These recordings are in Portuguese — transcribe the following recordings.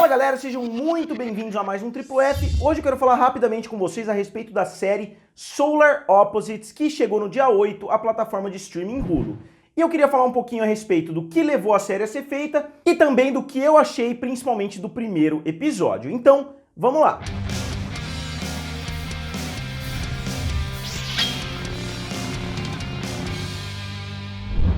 Fala galera, sejam muito bem-vindos a mais um Triplo F. Hoje eu quero falar rapidamente com vocês a respeito da série Solar Opposites, que chegou no dia 8 à plataforma de streaming Hulu. E eu queria falar um pouquinho a respeito do que levou a série a ser feita e também do que eu achei principalmente do primeiro episódio. Então, vamos lá!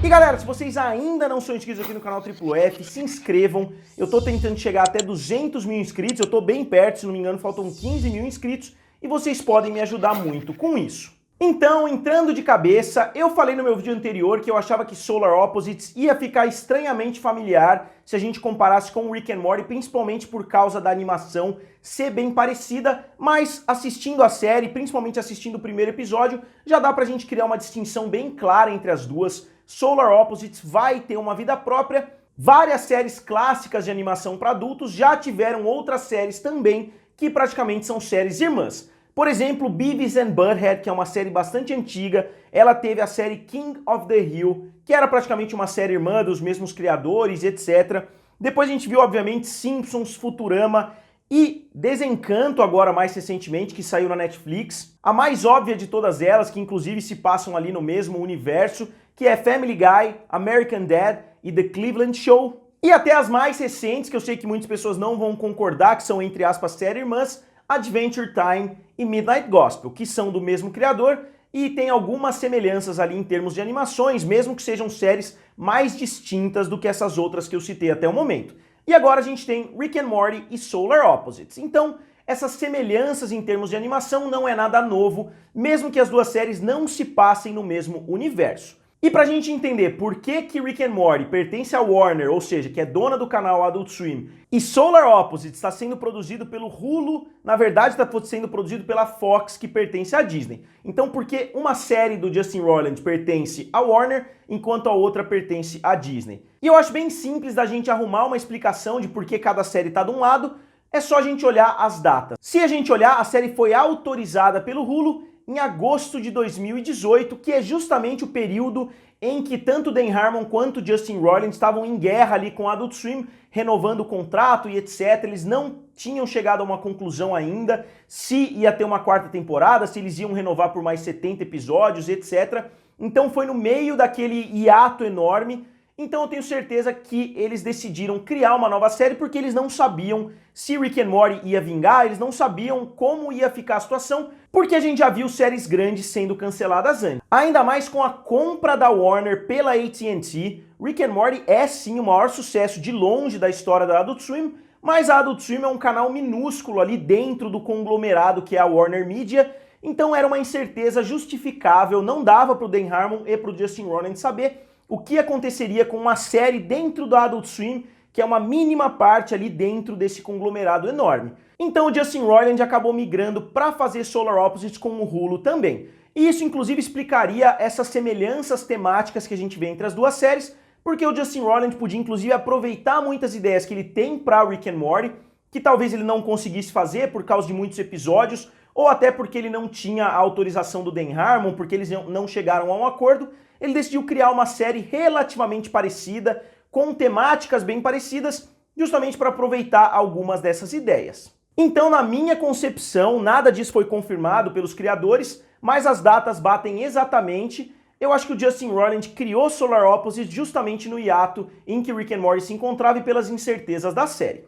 E galera, se vocês ainda não são inscritos aqui no canal Triplo F, se inscrevam. Eu tô tentando chegar até 200 mil inscritos, eu tô bem perto, se não me engano faltam 15 mil inscritos e vocês podem me ajudar muito com isso. Então, entrando de cabeça, eu falei no meu vídeo anterior que eu achava que Solar Opposites ia ficar estranhamente familiar se a gente comparasse com Rick and Morty, principalmente por causa da animação ser bem parecida, mas assistindo a série, principalmente assistindo o primeiro episódio, já dá pra gente criar uma distinção bem clara entre as duas. Solar Opposites vai ter uma vida própria. Várias séries clássicas de animação para adultos já tiveram outras séries também que praticamente são séries irmãs. Por exemplo, Beavis and Butthead, que é uma série bastante antiga, ela teve a série King of the Hill, que era praticamente uma série irmã dos mesmos criadores, etc. Depois a gente viu, obviamente, Simpsons, Futurama e Desencanto, agora mais recentemente, que saiu na Netflix. A mais óbvia de todas elas, que inclusive se passam ali no mesmo universo, que é Family Guy, American Dad e The Cleveland Show. E até as mais recentes, que eu sei que muitas pessoas não vão concordar, que são, entre aspas, séries irmãs, Adventure Time e Midnight Gospel, que são do mesmo criador e tem algumas semelhanças ali em termos de animações, mesmo que sejam séries mais distintas do que essas outras que eu citei até o momento. E agora a gente tem Rick and Morty e Solar Opposites. Então, essas semelhanças em termos de animação não é nada novo, mesmo que as duas séries não se passem no mesmo universo. E pra gente entender por que Rick and Morty pertence à Warner, ou seja, que é dona do canal Adult Swim, e Solar Opposites está sendo produzido pelo Hulu, na verdade está sendo produzido pela Fox, que pertence à Disney. Então por que uma série do Justin Roiland pertence à Warner, enquanto a outra pertence à Disney? E eu acho bem simples da gente arrumar uma explicação de por que cada série está de um lado, é só a gente olhar as datas. Se a gente olhar, a série foi autorizada pelo Hulu em agosto de 2018, que é justamente o período em que tanto Dan Harmon quanto Justin Roiland estavam em guerra ali com a Adult Swim, renovando o contrato e etc. Eles não tinham chegado a uma conclusão ainda se ia ter uma quarta temporada, se eles iam renovar por mais 70 episódios, etc. Então foi no meio daquele hiato enorme. Então eu tenho certeza que eles decidiram criar uma nova série porque eles não sabiam se Rick and Morty ia vingar, eles não sabiam como ia ficar a situação, porque a gente já viu séries grandes sendo canceladas antes. Ainda mais com a compra da Warner pela AT&T, Rick and Morty é sim o maior sucesso de longe da história da Adult Swim, mas a Adult Swim é um canal minúsculo ali dentro do conglomerado que é a Warner Media, então era uma incerteza justificável, não dava pro Dan Harmon e pro Justin Roiland saber o que aconteceria com uma série dentro do Adult Swim, que é uma mínima parte ali dentro desse conglomerado enorme. Então o Justin Roiland acabou migrando para fazer Solar Opposites com o Hulu também. E isso inclusive explicaria essas semelhanças temáticas que a gente vê entre as duas séries, porque o Justin Roiland podia inclusive aproveitar muitas ideias que ele tem para Rick and Morty, que talvez ele não conseguisse fazer por causa de muitos episódios, ou até porque ele não tinha a autorização do Dan Harmon, porque eles não chegaram a um acordo. Ele decidiu criar uma série relativamente parecida, com temáticas bem parecidas, justamente para aproveitar algumas dessas ideias. Então, na minha concepção, nada disso foi confirmado pelos criadores, mas as datas batem exatamente. Eu acho que o Justin Roiland criou Solar Opposites justamente no hiato em que Rick and Morty se encontrava e pelas incertezas da série.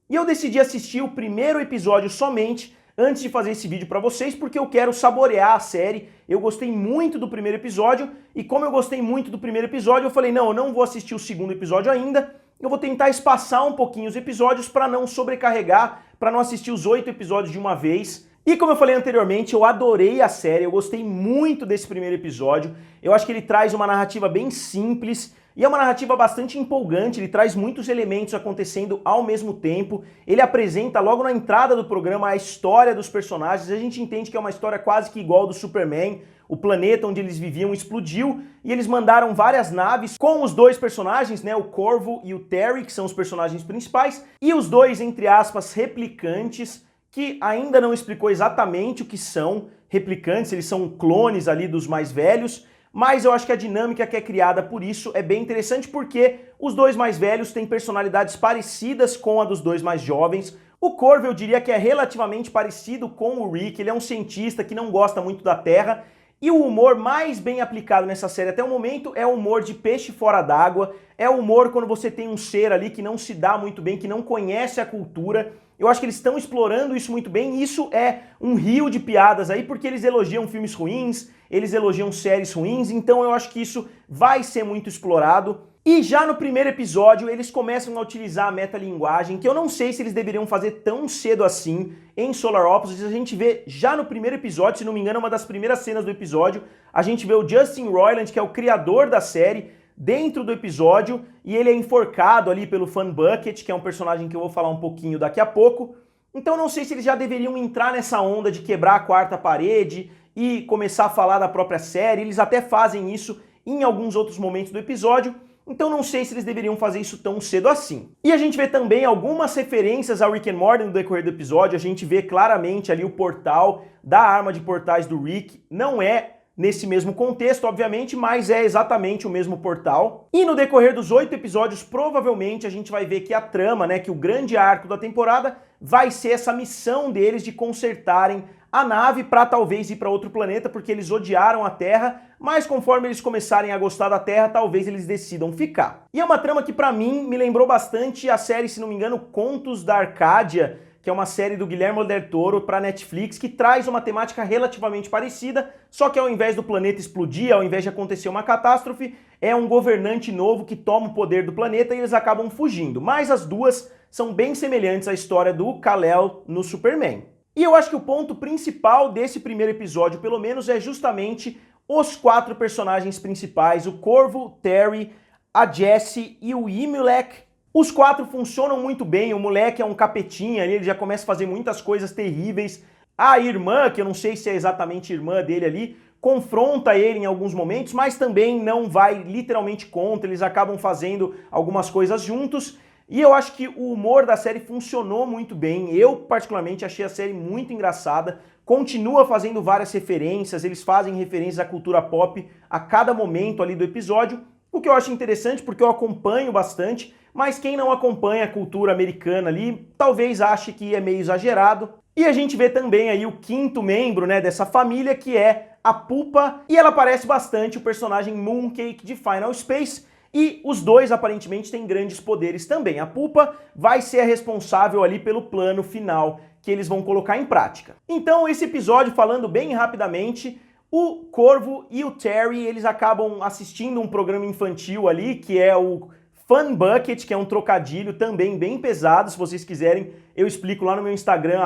E eu decidi assistir o primeiro episódio somente antes de fazer esse vídeo para vocês, porque eu quero saborear a série. Eu gostei muito do primeiro episódio, e como eu gostei muito do primeiro episódio, eu falei, não, eu não vou assistir o segundo episódio ainda, eu vou tentar espaçar um pouquinho os episódios para não sobrecarregar, para não assistir os 8 episódios de uma vez. E como eu falei anteriormente, eu adorei a série, eu gostei muito desse primeiro episódio, eu acho que ele traz uma narrativa bem simples, e é uma narrativa bastante empolgante, ele traz muitos elementos acontecendo ao mesmo tempo, ele apresenta logo na entrada do programa a história dos personagens, a gente entende que é uma história quase que igual do Superman, o planeta onde eles viviam explodiu e eles mandaram várias naves com os dois personagens, né, o Corvo e o Terry, que são os personagens principais, e os dois, entre aspas, replicantes, que ainda não explicou exatamente o que são replicantes, eles são clones ali dos mais velhos, mas eu acho que a dinâmica que é criada por isso é bem interessante porque os dois mais velhos têm personalidades parecidas com a dos dois mais jovens. O Corvo eu diria que é relativamente parecido com o Rick, ele é um cientista que não gosta muito da Terra, e o humor mais bem aplicado nessa série até o momento é o humor de peixe fora d'água, é o humor quando você tem um ser ali que não se dá muito bem, que não conhece a cultura. Eu acho que eles estão explorando isso muito bem, e isso é um rio de piadas aí, porque eles elogiam filmes ruins, eles elogiam séries ruins, então eu acho que isso vai ser muito explorado. E já no primeiro episódio, eles começam a utilizar a metalinguagem, que eu não sei se eles deveriam fazer tão cedo assim em Solar Opposites. A gente vê já no primeiro episódio, se não me engano, uma das primeiras cenas do episódio, a gente vê o Justin Roiland, que é o criador da série, dentro do episódio, e ele é enforcado ali pelo Fun Bucket, que é um personagem que eu vou falar um pouquinho daqui a pouco. Então não sei se eles já deveriam entrar nessa onda de quebrar a quarta parede e começar a falar da própria série. Eles até fazem isso em alguns outros momentos do episódio, então não sei se eles deveriam fazer isso tão cedo assim. E a gente vê também algumas referências ao Rick and Morty no decorrer do episódio. A gente vê claramente ali o portal da arma de portais do Rick. Não é nesse mesmo contexto, obviamente, mas é exatamente o mesmo portal. E no decorrer dos 8 episódios, provavelmente a gente vai ver que a trama, né, que o grande arco da temporada vai ser essa missão deles de consertarem a nave para talvez ir para outro planeta, porque eles odiaram a Terra, mas conforme eles começarem a gostar da Terra, talvez eles decidam ficar. E é uma trama que para mim me lembrou bastante a série, se não me engano, Contos da Arcádia, que é uma série do Guillermo del Toro para Netflix, que traz uma temática relativamente parecida, só que ao invés do planeta explodir, ao invés de acontecer uma catástrofe, é um governante novo que toma o poder do planeta e eles acabam fugindo. Mas as duas são bem semelhantes à história do Kal-El no Superman. E eu acho que o ponto principal desse primeiro episódio, pelo menos, é justamente os 4 personagens principais, o Corvo, o Terry, a Jessie e o Imulek. Os 4 funcionam muito bem, o moleque é um capetinha ali, ele já começa a fazer muitas coisas terríveis. A irmã, que eu não sei se é exatamente irmã dele ali, confronta ele em alguns momentos, mas também não vai literalmente contra, eles acabam fazendo algumas coisas juntos. E eu acho que o humor da série funcionou muito bem, eu particularmente achei a série muito engraçada, continua fazendo várias referências, eles fazem referências à cultura pop a cada momento ali do episódio, o que eu acho interessante porque eu acompanho bastante, mas quem não acompanha a cultura americana ali, talvez ache que é meio exagerado. E a gente vê também aí o 5º membro, né, dessa família, que é a Pupa, e ela parece bastante o personagem Mooncake de Final Space, e os dois aparentemente têm grandes poderes também. A Pupa vai ser a responsável ali pelo plano final que eles vão colocar em prática. Então esse episódio, falando bem rapidamente, o Corvo e o Terry, eles acabam assistindo um programa infantil ali, que é o Fun Bucket, que é um trocadilho também bem pesado. Se vocês quiserem, eu explico lá no meu Instagram,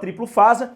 @triplofasa.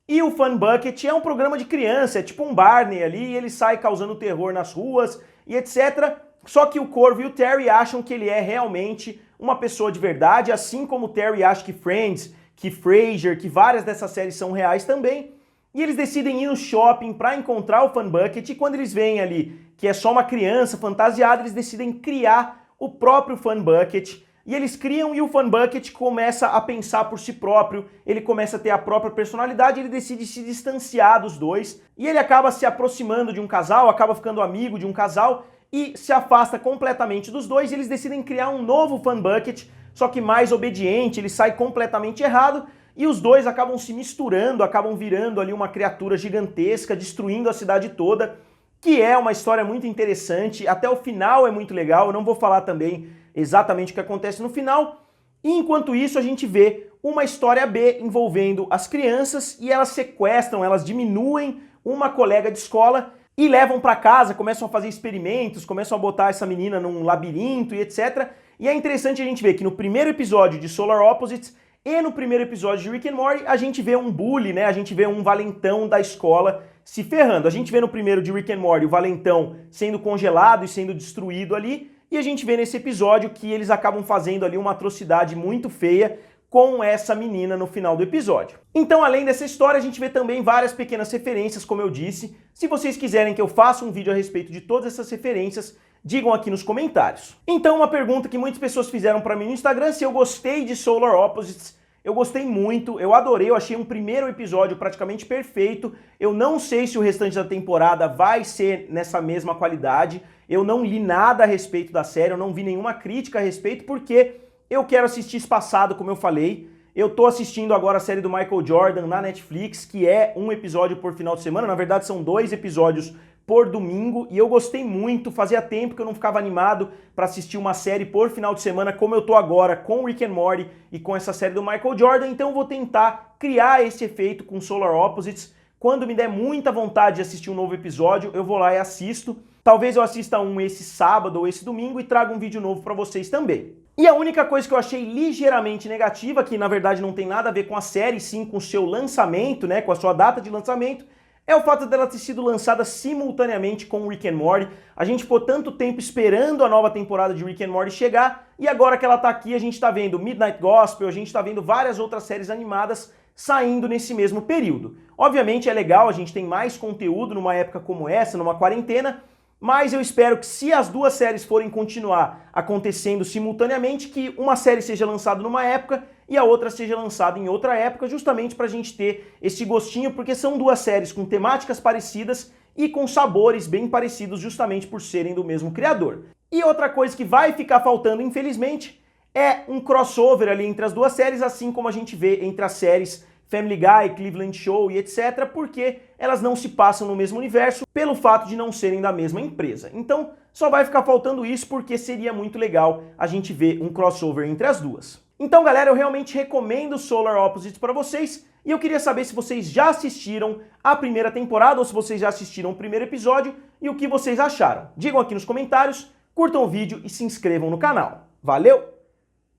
E o Fun Bucket é um programa de criança, é tipo um Barney ali, e ele sai causando terror nas ruas e etc. Só que o Corvo e o Terry acham que ele é realmente uma pessoa de verdade, assim como o Terry acha que Friends, que Frasier, que várias dessas séries são reais também. E eles decidem ir no shopping para encontrar o Fun Bucket, e quando eles veem ali que é só uma criança fantasiada, eles decidem criar o próprio Fun Bucket. E eles criam, e o Fun Bucket começa a pensar por si próprio, ele começa a ter a própria personalidade, ele decide se distanciar dos dois, e ele acaba se aproximando de um casal, acaba ficando amigo de um casal, e se afasta completamente dos dois, e eles decidem criar um novo Fun Bucket, só que mais obediente, ele sai completamente errado, e os dois acabam se misturando, acabam virando ali uma criatura gigantesca, destruindo a cidade toda, que é uma história muito interessante, até o final é muito legal, eu não vou falar também exatamente o que acontece no final, e enquanto isso a gente vê uma história B envolvendo as crianças, e elas sequestram, elas diminuem uma colega de escola, e levam para casa, começam a fazer experimentos, começam a botar essa menina num labirinto e etc. E é interessante a gente ver que no primeiro episódio de Solar Opposites e no primeiro episódio de Rick and Morty, a gente vê um bully, né? A gente vê um valentão da escola se ferrando. A gente vê no primeiro de Rick and Morty o valentão sendo congelado e sendo destruído ali, e a gente vê nesse episódio que eles acabam fazendo ali uma atrocidade muito feia com essa menina no final do episódio. Então, além dessa história, a gente vê também várias pequenas referências, como eu disse. Se vocês quiserem que eu faça um vídeo a respeito de todas essas referências, digam aqui nos comentários. Então, uma pergunta que muitas pessoas fizeram para mim no Instagram, se eu gostei de Solar Opposites. Eu gostei muito, eu adorei, eu achei um primeiro episódio praticamente perfeito. Eu não sei se o restante da temporada vai ser nessa mesma qualidade. Eu não li nada a respeito da série, eu não vi nenhuma crítica a respeito, porque eu quero assistir espaçado, como eu falei. Eu tô assistindo agora a série do Michael Jordan na Netflix, que é um episódio por final de semana. Na verdade, são 2 episódios por domingo, e eu gostei muito. Fazia tempo que eu não ficava animado para assistir uma série por final de semana, como eu tô agora com Rick and Morty e com essa série do Michael Jordan. Então eu vou tentar criar esse efeito com Solar Opposites. Quando me der muita vontade de assistir um novo episódio, eu vou lá e assisto. Talvez eu assista um esse sábado ou esse domingo e traga um vídeo novo para vocês também. E a única coisa que eu achei ligeiramente negativa, que na verdade não tem nada a ver com a série, sim com o seu lançamento, né, com a sua data de lançamento, é o fato dela ter sido lançada simultaneamente com Rick and Morty. A gente ficou tanto tempo esperando a nova temporada de Rick and Morty chegar, e agora que ela tá aqui, a gente tá vendo Midnight Gospel, a gente tá vendo várias outras séries animadas saindo nesse mesmo período. Obviamente é legal, a gente tem mais conteúdo numa época como essa, numa quarentena, mas eu espero que, se as duas séries forem continuar acontecendo simultaneamente, que uma série seja lançada numa época e a outra seja lançada em outra época, justamente para a gente ter esse gostinho, porque são duas séries com temáticas parecidas e com sabores bem parecidos, justamente por serem do mesmo criador. E outra coisa que vai ficar faltando, infelizmente, é um crossover ali entre as duas séries, assim como a gente vê entre as séries Family Guy, Cleveland Show e etc, porque elas não se passam no mesmo universo pelo fato de não serem da mesma empresa. Então só vai ficar faltando isso, porque seria muito legal a gente ver um crossover entre as duas. Então galera, eu realmente recomendo Solar Opposites para vocês, e eu queria saber se vocês já assistiram a primeira temporada ou se vocês já assistiram o primeiro episódio e o que vocês acharam. Digam aqui nos comentários, curtam o vídeo e se inscrevam no canal. Valeu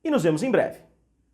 e nos vemos em breve.